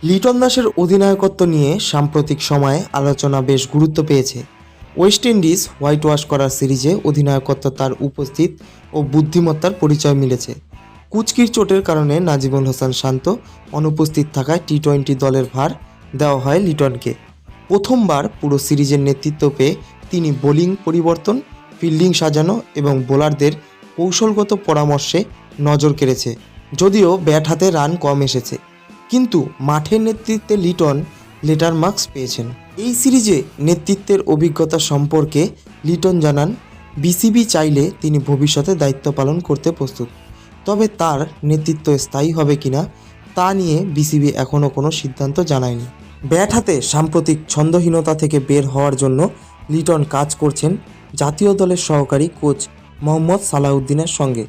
লিটন দাসের অধিনায়কত্ব নিয়ে সাম্প্রতিক সময়ে আলোচনা বেশ গুরুত্ব পেয়েছে। ওয়েস্ট ইন্ডিজ হোয়াইট ওয়াশ করার সিরিজে অধিনায়কত্ব তার উপস্থিত ও বুদ্ধিমত্তার পরিচয় মিলেছে। কুচকির চোটের কারণে নাজিমুল হাসান শান্ত অনুপস্থিত থাকায় টি-20 দলের ভার দেওয়া হয় লিটনকে। প্রথমবার পুরো সিরিজের নেতৃত্ব পেয়ে তিনি বোলিং পরিবর্তন, ফিল্ডিং সাজানো এবং বোলারদের কৌশলগত পরামর্শে নজর কেড়েছে। যদিও ব্যাট হাতে রান কম এসেছে, কিন্তু মাঠের নেতৃত্বে লিটন লেটার মার্কস পেয়েছেন। এই সিরিজে নেতৃত্বের অভিজ্ঞতা সম্পর্কে লিটন জানান, বিসিবি চাইলে তিনি ভবিষ্যতে দায়িত্ব পালন করতে প্রস্তুত, তবে তার নেতৃত্ব স্থায়ী হবে কিনা তা নিয়ে বিসিবি এখনও কোনো সিদ্ধান্ত জানায়নি। ব্যাট হাতে সাম্প্রতিক ছন্দহীনতা থেকে বের হওয়ার জন্য লিটন কাজ করছেন জাতীয় দলের সহকারী কোচ মোহাম্মদ সালাউদ্দিনের সঙ্গে।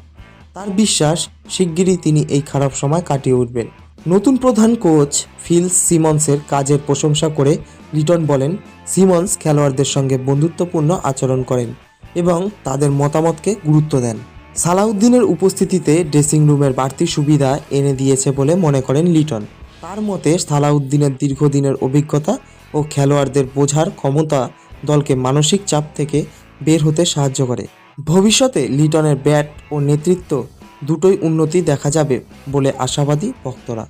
তার বিশ্বাস, শিগগিরই তিনি এই খারাপ সময় কাটিয়ে উঠবেন। নতুন প্রধান কোচ ফিল সিমন্সের কাজের প্রশংসা করে লিটন বলেন, সিমন্স খেলোয়াড়দের সঙ্গে বন্ধুত্বপূর্ণ আচরণ করেন এবং তাদের মতামতকে গুরুত্ব দেন। সালাউদ্দিনের উপস্থিতিতে ড্রেসিং রুমের বাড়তি সুবিধা এনে দিয়েছে বলে মনে করেন লিটন। তার মতে, সালাউদ্দিনের দীর্ঘদিনের অভিজ্ঞতা ও খেলোয়াড়দের বোঝার ক্ষমতা দলকে মানসিক চাপ থেকে বের হতে সাহায্য করে। ভবিষ্যতে লিটনের ব্যাট ও নেতৃত্ব দুটোই উন্নতি দেখা যাবে বলে আশাবাদী ভক্তরা।